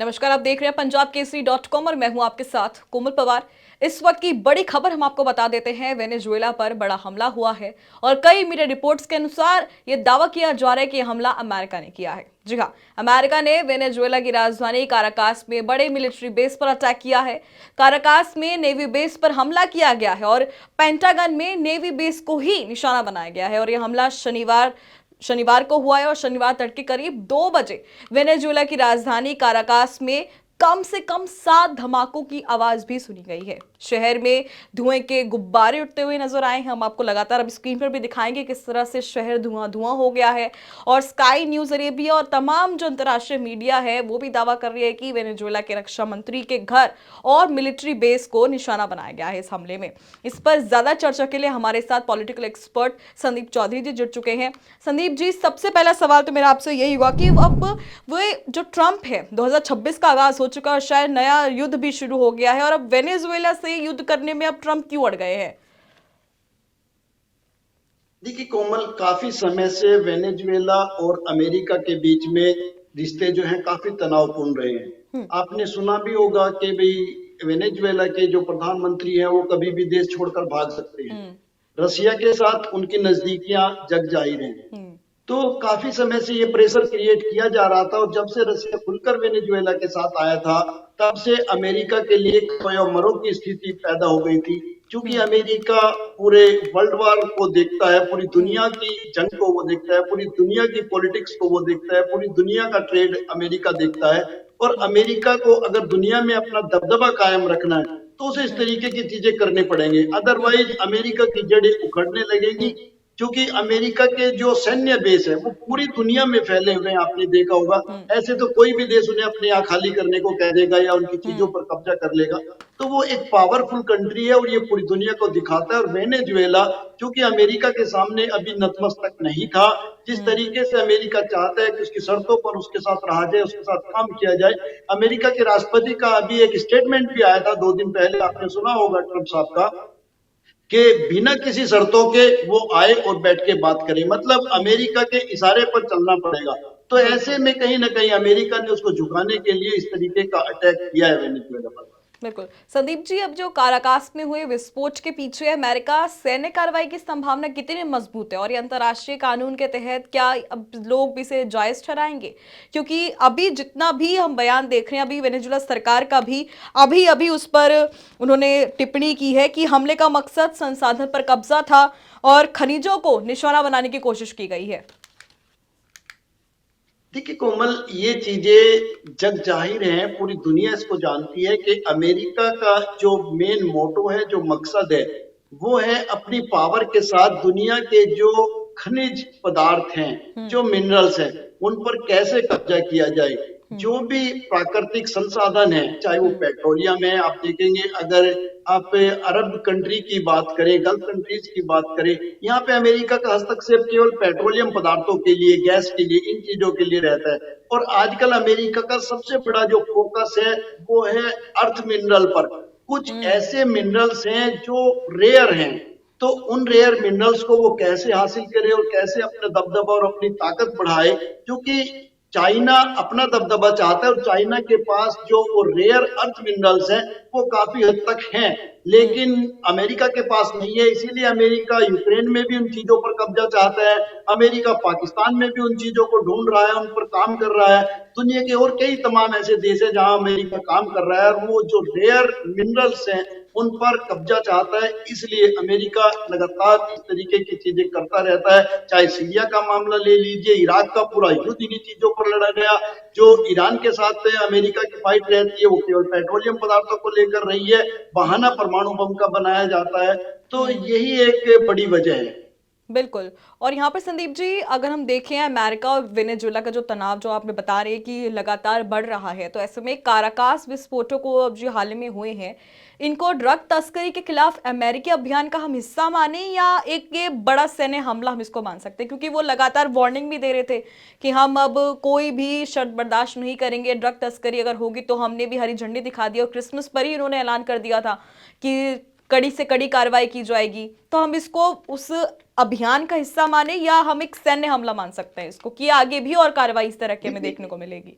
नमस्कार, आप देख रहे हैं पंजाबकेसरी.com और मैं हूं आपके साथ कोमल पवार। इस वक्त की बड़ी खबर हम आपको बता देते हैं। वेनेजुएला पर बड़ा हमला हुआ है और कई मीडिया रिपोर्ट्स के अनुसार यह दावा किया जा रहा है कि यह हमला अमेरिका ने किया है। जी हां, अमेरिका ने वेनेजुएला की राजधानी काराकास में बड़े मिलिट्री बेस पर अटैक किया है। काराकास में नेवी बेस पर हमला किया गया है और पेंटागन में नेवी बेस को ही निशाना बनाया गया है और यह हमला शनिवार को हुआ है और शनिवार तड़के करीब 2 बजे वेनेजुएला की राजधानी काराकास में कम से कम 7 धमाकों की आवाज भी सुनी गई है। शहर में धुएं के गुब्बारे उठते हुए नजर आए हैं। हम आपको लगातार अब स्क्रीन पर भी दिखाएंगे किस तरह से शहर धुआं हो गया है। और स्काई न्यूज अरेबिया और तमाम जो अंतर्राष्ट्रीय मीडिया है वो भी दावा कर रही है कि वेनेजुएला के रक्षा मंत्री के घर और मिलिट्री बेस को निशाना बनाया गया है इस हमले में। इस पर ज्यादा चर्चा के लिए हमारे साथ पॉलिटिकल एक्सपर्ट संदीप चौधरी जी जुड़ चुके हैं। संदीप जी, सबसे पहला सवाल तो मेरा आपसे यही हुआ कि अब वो जो ट्रंप है, 2026 का आगाज हो चुका है और शायद नया युद्ध भी शुरू हो गया है और अब वेनेजुएला से युद्ध करने में अब ट्रंप क्यों अड़ गए हैं? देखिए कोमल, काफी समय से वेनेजुएला और अमेरिका के बीच में रिश्ते जो हैं काफी तनावपूर्ण रहे हैं। आपने सुना भी होगा कि भाई वेनेजुएला के जो प्रधानमंत्री हैं वो कभी भी देश छोड़कर भाग सकते हैं। रसिया के साथ उनकी नजदीकियां जग जाहिर हैं। तो काफी समय से ये प्रेशर क्रिएट किया जा रहा था और जब से रसिया खुलकर वेनेजुएला के साथ आया था तब से अमेरिका के लिए खोया मरो की स्थिति पैदा हो गई थी। क्योंकि अमेरिका पूरे वर्ल्ड वार को देखता है, पूरी दुनिया की जंग को वो देखता है, पूरी दुनिया की पॉलिटिक्स को वो देखता है, पूरी दुनिया का ट्रेड अमेरिका देखता है। और अमेरिका को अगर दुनिया में अपना दबदबा कायम रखना है तो उसे इस तरीके की चीजें करनी पड़ेंगी, अदरवाइज अमेरिका की जड़ें उखड़ने लगेगी। क्योंकि अमेरिका के जो सैन्य बेस है वो पूरी दुनिया में फैले हुए हैं, आपने देखा होगा। ऐसे तो कोई भी देश उन्हें अपने यहाँ खाली करने को कह देगा या उनकी चीजों पर कब्जा कर लेगा। तो वो एक पावरफुल कंट्री है और ये पूरी दुनिया को दिखाता है। और वेनेजुएला क्योंकि अमेरिका के सामने अभी नतमस्तक नहीं था, जिस तरीके से अमेरिका चाहता है कि उसकी शर्तों पर उसके साथ रहा जाए, उसके साथ काम किया जाए। अमेरिका के राष्ट्रपति का अभी एक स्टेटमेंट भी आया था 2 दिन पहले, आपने सुना होगा, ट्रंप साहब का, कि बिना किसी शर्तों के वो आए और बैठ के बात करें। मतलब अमेरिका के इशारे पर चलना पड़ेगा। तो ऐसे में कहीं ना कहीं अमेरिका ने उसको झुकाने के लिए इस तरीके का अटैक किया है वेनेजुएला पर। बिल्कुल संदीप जी, अब जो काराकास में हुए विस्फोट के पीछे अमेरिका सैन्य कार्रवाई की संभावना कितनी मजबूत है और ये अंतर्राष्ट्रीय कानून के तहत क्या अब लोग भी इसे जायज ठहराएंगे? क्योंकि अभी जितना भी हम बयान देख रहे हैं, अभी वेनेजुएला सरकार का भी अभी अभी उस पर उन्होंने टिप्पणी की है कि हमले का मकसद संसाधन पर कब्जा था और खनिजों को निशाना बनाने की कोशिश की गई है। देखिए कोमल, ये चीजें जग जाहिर हैं, पूरी दुनिया इसको जानती है कि अमेरिका का जो मेन मोटो है, जो मकसद है, वो है अपनी पावर के साथ दुनिया के जो खनिज पदार्थ हैं, जो मिनरल्स हैं, उन पर कैसे कब्जा किया जाए। जो भी प्राकृतिक संसाधन है, चाहे वो पेट्रोलियम है, आप देखेंगे अगर आप अरब कंट्री की बात करें, गल्फ कंट्रीज की बात करें, यहाँ पे अमेरिका का हस्तक्षेप केवल पेट्रोलियम पदार्थों के लिए, गैस के लिए, इन चीजों के लिए रहता है। और आजकल अमेरिका का सबसे बड़ा जो फोकस है वो है अर्थ मिनरल पर। कुछ ऐसे मिनरल्स हैं जो रेयर हैं, तो उन रेयर मिनरल्स को वो कैसे हासिल करे और कैसे अपना दबदबा और अपनी ताकत बढ़ाए। क्योंकि चाइना अपना दबदबा चाहता है और चाइना के पास जो वो रेयर अर्थ मिनरल्स हैं वो काफी हद तक हैं, लेकिन अमेरिका के पास नहीं है। इसीलिए अमेरिका यूक्रेन में भी उन चीजों पर कब्जा चाहता है, अमेरिका पाकिस्तान में भी उन चीजों को ढूंढ रहा है, उन पर काम कर रहा है। दुनिया के और कई तमाम ऐसे देश है जहां अमेरिका काम कर रहा है और वो जो रेयर मिनरल्स हैं उन पर कब्जा चाहता है। इसलिए अमेरिका लगातार इस तरीके की चीजें करता रहता है। चाहे सीरिया का मामला ले लीजिए, इराक का पूरा युद्ध इन्हीं चीजों पर लड़ा गया। जो ईरान के साथ अमेरिका की फाइट रहती है वो केवल पेट्रोलियम पदार्थों को लेकर रही है, बहाना परमाणु बम का बनाया जाता है। तो यही एक बड़ी वजह है। बिल्कुल। और यहाँ पर संदीप जी, अगर हम देखें अमेरिका और वेनेजुएला का जो तनाव जो आपने बता रहे हैं कि लगातार बढ़ रहा है, तो ऐसे में काराकास विस्फोटों को अब जो हाल में हुए हैं, इनको ड्रग तस्करी के खिलाफ अमेरिकी अभियान का हम हिस्सा माने या एक ये बड़ा सैन्य हमला हम इसको मान सकते हैं? क्योंकि वो लगातार वार्निंग भी दे रहे थे कि हम अब कोई भी शर्त बर्दाश्त नहीं करेंगे, ड्रग तस्करी अगर होगी तो हमने भी हरी झंडी दिखा दी और क्रिसमस पर ही उन्होंने ऐलान कर दिया था कि कड़ी से कड़ी कार्रवाई की जाएगी। तो हम इसको उस अभियान का हिस्सा माने या हम एक सैन्य हमला मान सकते हैं इसको कि आगे भी और कार्रवाई इस तरह की हमें देखने को मिलेगी?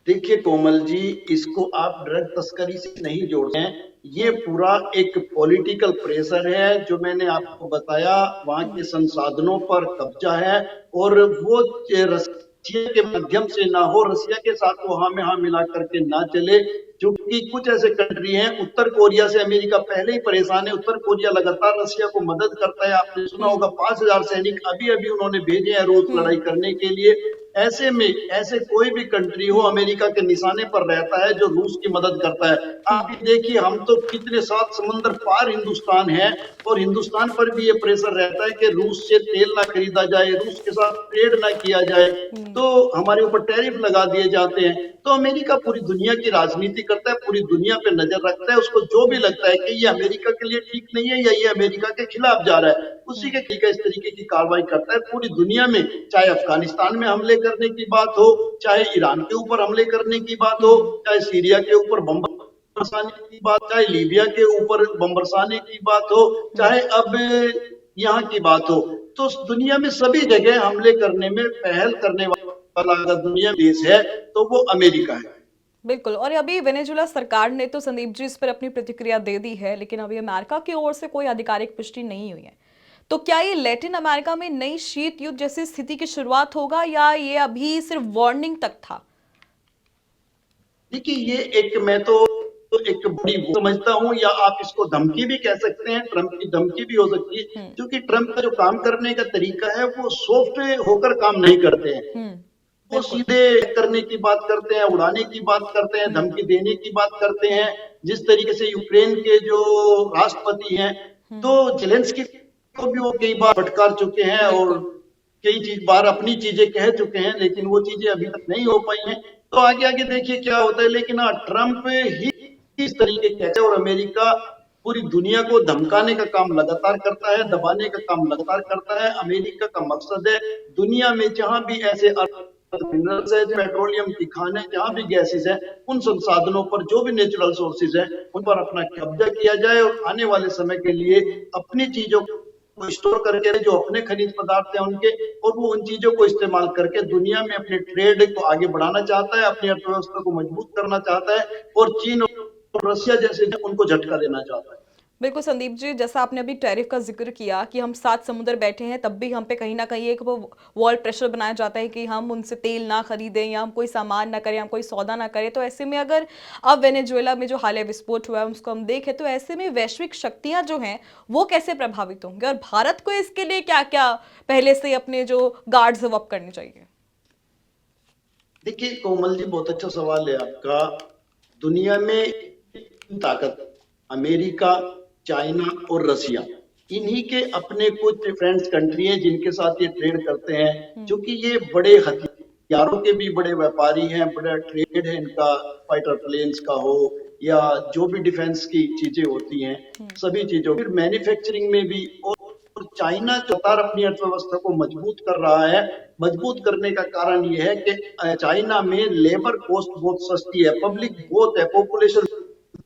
देखिए कोमल जी, इसको आप ड्रग तस्करी से नहीं जोड़ते हैं। ये पूरा एक पॉलिटिकल प्रेशर है, जो मैंने आपको बताया, वहाँ के संसाधनों पर कब्जा है। और वो रसिया के माध्यम से ना हो, रसिया के साथ वो हाँ में हाँ मिला करके ना चले। क्योंकि कुछ ऐसे कंट्री हैं, उत्तर कोरिया से अमेरिका पहले ही परेशान है। उत्तर कोरिया लगातार रसिया को मदद करता है। आपने सुना हम्म। होगा 5,000 सैनिक अभी अभी उन्होंने भेजे हैं रोज लड़ाई हम्म। करने के लिए। ऐसे में ऐसे कोई भी कंट्री हो हम्म। अमेरिका के निशाने पर रहता है जो रूस की मदद करता है। आप हम्म। भी देखिए, हम तो कितने 7 समंदर पार हिंदुस्तान है, और हिंदुस्तान पर भी ये प्रेशर रहता है कि रूस से तेल ना खरीदा जाए, रूस के साथ ट्रेड ना किया जाए, हम्म। तो हमारे ऊपर टैरिफ लगा दिए जाते हैं। तो अमेरिका पूरी दुनिया की राजनीति करता है, पूरी दुनिया पे नजर रखता है। उसको जो भी लगता है कि ये अमेरिका के लिए ठीक नहीं है या ये अमेरिका के खिलाफ जा रहा है, उसी हम्म। के तरीके इस तरीके की कार्रवाई करता है पूरी दुनिया में। चाहे अफगानिस्तान में हमले करने की बात हो, चाहे ईरान के ऊपर हमले करने की बात हो, हम्म। चाहे सीरिया के ऊपर बम बरसाने की बात, चाहे लीबिया के ऊपर बम बरसाने की बात हो, हम्म। चाहे अब यहाँ की बात हो। तो दुनिया में सभी जगह हमले करने में पहल करने वाला अगर दुनिया में देश है तो वो अमेरिका है। बिल्कुल। और अभी वेनेजुएला सरकार ने तो संदीप जी इस पर अपनी प्रतिक्रिया दे दी है, लेकिन अभी अमेरिका की ओर से कोई आधिकारिक पुष्टि नहीं हुई है। तो क्या ये लैटिन अमेरिका में नई शीत युद्ध जैसी स्थिति की शुरुआत होगा, या ये अभी सिर्फ वार्निंग तक था? देखिए, ये एक मैं तो एक बड़ी वो समझता हूँ, या आप इसको धमकी भी कह सकते हैं, ट्रंप की धमकी भी हो सकती है। हम्म। क्योंकि ट्रंप का जो काम करने का तरीका है वो सॉफ्ट होकर काम नहीं करते हैं। हम्म। वो बिल्कुल। सीधे करने की बात करते हैं, उड़ाने की बात करते हैं, हम्म। धमकी देने की बात करते हैं। जिस तरीके से यूक्रेन के जो राष्ट्रपति हैं, तो हम्म। जेलेंस्की को भी वो कई बार फटकार चुके हैं, और बिल्कुल। कई चीज बार अपनी चीजें कह चुके हैं, लेकिन वो चीजें अभी तक नहीं हो पाई हैं। तो आगे आगे देखिए क्या होता है। लेकिन हाँ, ट्रंप ही इस तरीके के कहते हैं, और अमेरिका पूरी दुनिया को धमकाने का काम लगातार करता है, दबाने का काम लगातार करता है। अमेरिका का मकसद है दुनिया में जहां भी ऐसे मिनरल्स है, पेट्रोलियम की खान है, जहां भी गैसेस है, उन संसाधनों पर, जो भी नेचुरल सोर्सेज है, उन पर अपना कब्जा किया जाए, और आने वाले समय के लिए अपनी चीजों को स्टोर करके, जो अपने खनिज पदार्थ हैं उनके, और वो उन चीजों को इस्तेमाल करके दुनिया में अपने ट्रेड को आगे बढ़ाना चाहता है, अपनी अर्थव्यवस्था को मजबूत करना चाहता है, और चीन और रशिया जैसे उनको झटका देना चाहता है। बिल्कुल संदीप जी, जैसा आपने अभी टैरिफ का जिक्र किया कि हम 7 समुद्र बैठे हैं, तब भी हम पे कहीं ना कहीं एक वो वॉल प्रेशर बनाया जाता है कि हम उनसे तेल ना खरीदें, या हम कोई सामान ना करें, हम कोई सौदा ना करें। तो ऐसे में अगर अब वेनेजुएला में जो हालिया विस्फोट हुआ है उसको हम देखें, तो ऐसे में वैश्विक शक्तियां जो हैं वो कैसे प्रभावित होंगी, और भारत को इसके लिए क्या क्या पहले से अपने जो गार्ड्स अप करने चाहिए? देखिए कोमल जी, बहुत अच्छा सवाल है आपका। दुनिया में तीन ताकत, अमेरिका, चाइना और रसिया, इन्हीं के अपने कुछ फ्रेंड्स कंट्री हैं जिनके साथ ये ट्रेड करते हैं। हम्म। क्योंकि ये बड़े हथियारों के भी बड़े व्यापारी हैं, बड़ा ट्रेड है इनका, फाइटर प्लेन्स का हो या जो भी डिफेंस की चीजें होती हैं, हम्म। सभी चीजों, फिर मैन्युफैक्चरिंग में भी। और चाइना लगातार अपनी अर्थव्यवस्था को मजबूत कर रहा है। मजबूत करने का कारण ये है कि चाइना में लेबर कॉस्ट बहुत सस्ती है, पब्लिक बहुत है, पॉपुलेशन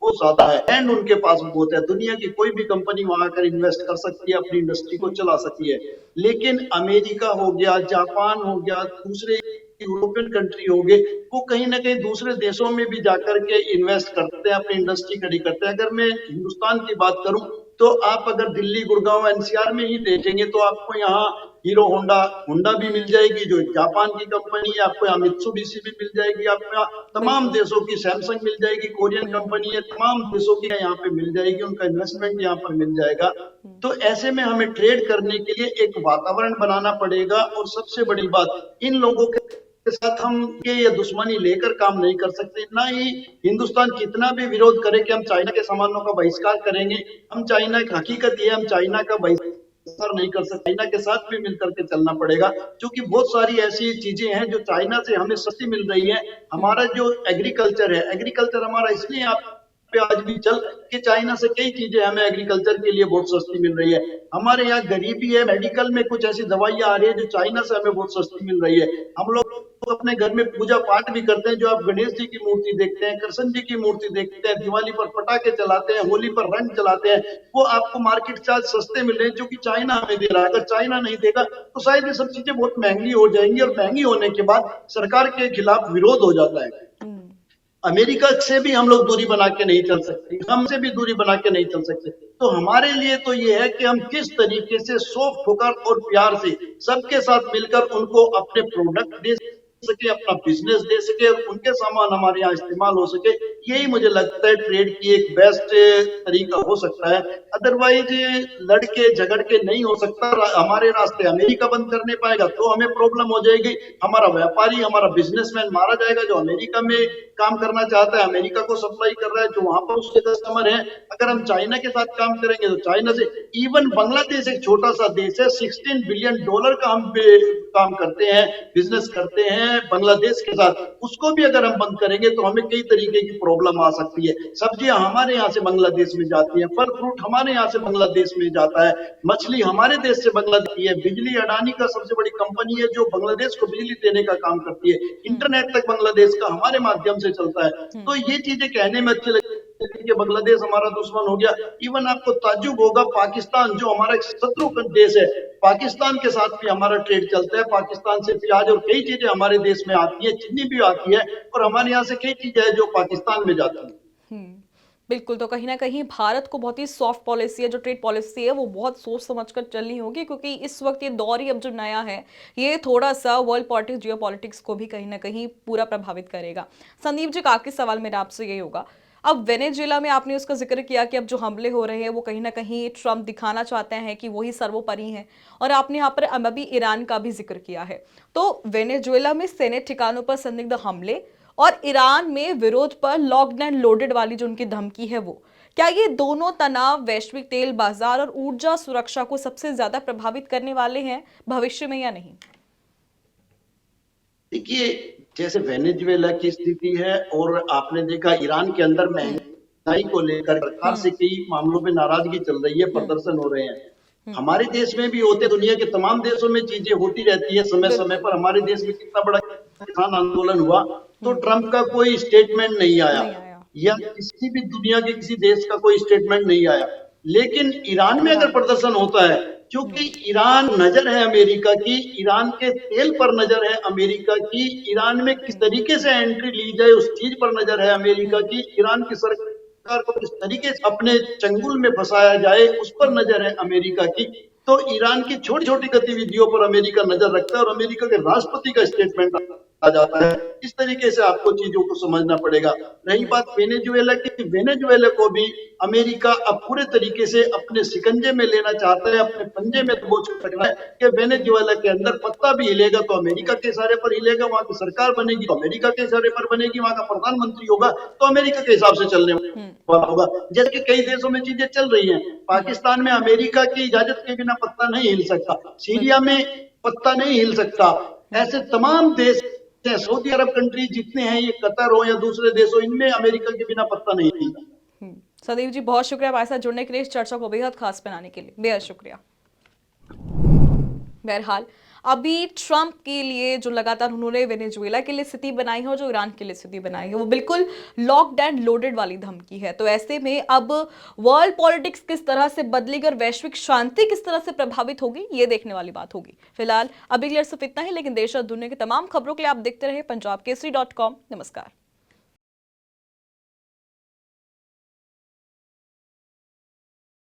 बहुत ज्यादा है, एंड उनके पास बहुत है। दुनिया की कोई भी कंपनी वहां आकर इन्वेस्ट कर सकती है, अपनी इंडस्ट्री को हम्म। चला सकती है। लेकिन अमेरिका हो गया, जापान हो गया, दूसरे यूरोपियन कंट्री हो गए, वो कहीं ना कहीं दूसरे देशों में भी जाकर के इन्वेस्ट करते हैं, अपनी इंडस्ट्री खड़ी करते हैं। अगर मैं हिंदुस्तान की बात करूं, तो आप अगर दिल्ली, गुड़गांव, एनसीआर में ही देखेंगे, तो आपको यहाँ हीरो होंडा होंडा भी मिल जाएगी, जो जापान की कंपनी है। आपको यहाँ मित्सुबिशी भी मिल जाएगी, आपको यहाँ तमाम बिल्कुल। देशों की सैमसंग मिल जाएगी, कोरियन कंपनी है, तमाम देशों की यहाँ पे मिल जाएगी, उनका इन्वेस्टमेंट यहाँ पर मिल जाएगा। हम्म। तो ऐसे में हमें ट्रेड करने के लिए एक वातावरण बनाना पड़ेगा। और सबसे बड़ी बात, इन लोगों के साथ हम ये या दुश्मनी लेकर काम नहीं कर सकते। ना ही हिंदुस्तान कितना भी विरोध करे कि हम चाइना के सामानों का बहिष्कार करेंगे, हम चाइना की हकीकत ये है, हम चाइना का बहिष्कार नहीं कर सकते। चाइना के साथ भी मिलकर के चलना पड़ेगा, क्योंकि बहुत सारी ऐसी चीजें हैं जो चाइना से हमें सस्ती मिल रही है। हम्म। हमारा जो एग्रीकल्चर है, एग्रीकल्चर हमारा इसलिए आप पे आज भी चल कि चाइना से कई चीजें हमें एग्रीकल्चर के लिए बहुत सस्ती मिल रही है। हमारे यहाँ गरीबी है, मेडिकल में कुछ ऐसी दवाइयां आ रही है जो चाइना से हमें बहुत सस्ती मिल रही है। हम लोग अपने घर में पूजा पाठ भी करते हैं, जो आप गणेश जी की मूर्ति देखते हैं, कृष्ण जी की मूर्ति देखते हैं, दिवाली पर पटाखे चलाते हैं, होली पर रंग चलाते हैं, वो आपको मार्केट चार्ज सस्ते मिल रहे हैं, जो कि चाइना हमें दे रहा है। अगर चाइना नहीं देगा तो शायद ये सब चीजें बहुत महंगी हो जाएंगी, और महंगी होने के बाद सरकार के खिलाफ विरोध हो जाता है। अमेरिका से भी हम लोग दूरी बना के नहीं चल सकते, हमसे भी दूरी बना के नहीं चल सकते। तो हमारे लिए तो ये है कि हम किस तरीके से सॉफ्ट होकर और प्यार से सबके साथ मिलकर उनको अपने प्रोडक्ट दे सके, अपना बिजनेस दे सके और उनके सामान हमारे यहाँ इस्तेमाल हो सके। यही मुझे लगता है ट्रेड की एक बेस्ट तरीका हो सकता है। अदरवाइज लड़के झगड़ के नहीं हो सकता। हमारे रास्ते अमेरिका बंद कर नहीं पाएगा तो हमें प्रॉब्लम हो जाएगी। हमारा व्यापारी, हमारा बिजनेसमैन मारा जाएगा जो अमेरिका में काम करना चाहता है, अमेरिका को सप्लाई कर रहा है, जो वहां पर उसके कस्टमर है। अगर हम चाइना के साथ काम करेंगे तो चाइना से, इवन बांग्लादेश एक छोटा सा देश है, $16 बिलियन का हम काम करते हैं, बिजनेस करते हैं बांग्लादेश के साथ, उसको भी अगर हम बंद करेंगे तो हमें कई तरीके की प्रॉब्लम आ सकती है। सब्जियां हमारे यहाँ से बांग्लादेश में जाती है, फल फ्रूट हमारे यहाँ से बांग्लादेश में जाता है, मछली हमारे देश से बांग्लादेश है, बिजली अडानी का सबसे बड़ी कंपनी है जो बांग्लादेश को बिजली देने का काम करती है, इंटरनेट तक बांग्लादेश का हमारे माध्यम से चलता है। तो ये चीजें कहने में अच्छी लगती है कि बांग्लादेश हमारा दुश्मन हो गया। इवन आपको ताज्जुब होगा, पाकिस्तान जो हमारा एक शत्रु देश है, पाकिस्तान के साथ भी हमारा ट्रेड चलता है। पाकिस्तान से प्याज और कई चीजें हमारे देश में आती है, चीनी भी आती है और हमारे यहाँ से कई चीजें हैं जो पाकिस्तान में जाती है। बिल्कुल। तो कहीं ना कहीं भारत को बहुत ही सॉफ्ट पॉलिसी है, जो ट्रेड पॉलिसी है वो बहुत सोच समझकर चलनी होगी, क्योंकि इस वक्त ये दौर ही अब जो नया है ये थोड़ा सा वर्ल्ड पॉलिटिक्स, जियो पॉलिटिक्स को भी कहीं ना कहीं पूरा प्रभावित करेगा। संदीप जी, का आखिरी सवाल मेरा आपसे यही होगा, अब वेनेजुएला में आपने उसका जिक्र किया कि अब जो हमले हो रहे हैं वो कहीं ना कहीं ट्रंप दिखाना चाहते हैं कि वही सर्वोपरि हैं, और आपने यहाँ पर अभी ईरान का भी जिक्र किया है। तो वेनेजुएला में सेनेट ठिकानों पर संदिग्ध हमले और ईरान में विरोध पर लॉक्ड एंड लोडेड वाली जो उनकी धमकी है, वो क्या ये दोनों तनाव वैश्विक तेल बाजार और ऊर्जा सुरक्षा को सबसे ज्यादा प्रभावित करने वाले हैं भविष्य में या नहीं? देखिए, जैसे वेनेजुएला की स्थिति है और आपने देखा ईरान के अंदर महंगाई को लेकर सरकार से कई मामलों में नाराजगी चल रही है, प्रदर्शन हो रहे हैं। हमारे देश में भी होते, दुनिया के तमाम देशों में चीजें होती रहती है समय समय पर। हमारे देश में कितना बड़ा किसान आंदोलन हुआ तो ट्रंप का कोई स्टेटमेंट नहीं आया, या किसी भी दुनिया के किसी देश का कोई स्टेटमेंट नहीं आया। लेकिन ईरान में अगर प्रदर्शन होता है, क्योंकि ईरान नजर है अमेरिका की, ईरान के तेल पर नजर है अमेरिका की, ईरान में किस तरीके से एंट्री ली जाए उस चीज पर नजर है अमेरिका की, ईरान की सरकार को किस तरीके से अपने चंगुल में फंसाया जाए उस पर नजर है अमेरिका की। तो ईरान की छोटी छोटी गतिविधियों पर अमेरिका नजर रखता है और अमेरिका के राष्ट्रपति का स्टेटमेंट आ जाता है। इस तरीके से आपको चीजों को समझना पड़ेगा। रही बात वेनेजुएला की, वेनेजुएला को भी अमेरिका अब पूरे तरीके से अपने शिकंजे में लेना चाहता है, अपने पंजे में दबोच कर रखना है कि वेनेजुएला के अंदर पत्ता भी हिलेगा तो अमेरिका के इशारे पर हिलेगा, वहां की सरकार बनेगी तो अमेरिका के इशारे पर बनेगी, वहां का प्रधानमंत्री होगा तो अमेरिका के हिसाब से चलने वाला होगा। जैसे कि कई देशों में चीजें चल रही हैं, पाकिस्तान में अमेरिका की इजाजत के बिना पत्ता नहीं हिल सकता, सीरिया में पत्ता नहीं हिल सकता। ऐसे तमाम देश, सऊदी अरब कंट्री जितने हैं, ये कतर हो या दूसरे देश हो, इनमें अमेरिका के बिना पत्ता नहीं हिलता। सदैव जी, बहुत शुक्रिया हमारे साथ जुड़ने के लिए, इस चर्चा को बेहद खास बनाने के लिए बेहद शुक्रिया। बहरहाल अभी ट्रंप के लिए जो लगातार उन्होंने वेनेजुएला के लिए स्थिति बनाई है और जो ईरान के लिए स्थिति बनाई है, वो बिल्कुल लॉक्ड एंड लोडेड वाली धमकी है। तो ऐसे में अब वर्ल्ड पॉलिटिक्स किस तरह से बदलेगी और वैश्विक शांति किस तरह से प्रभावित होगी, ये देखने वाली बात होगी। फिलहाल अभी के लिए सिर्फ इतना ही, लेकिन देश और दुनिया की तमाम खबरों के लिए आप देखते रहे पंजाबकेसरी.com। नमस्कार।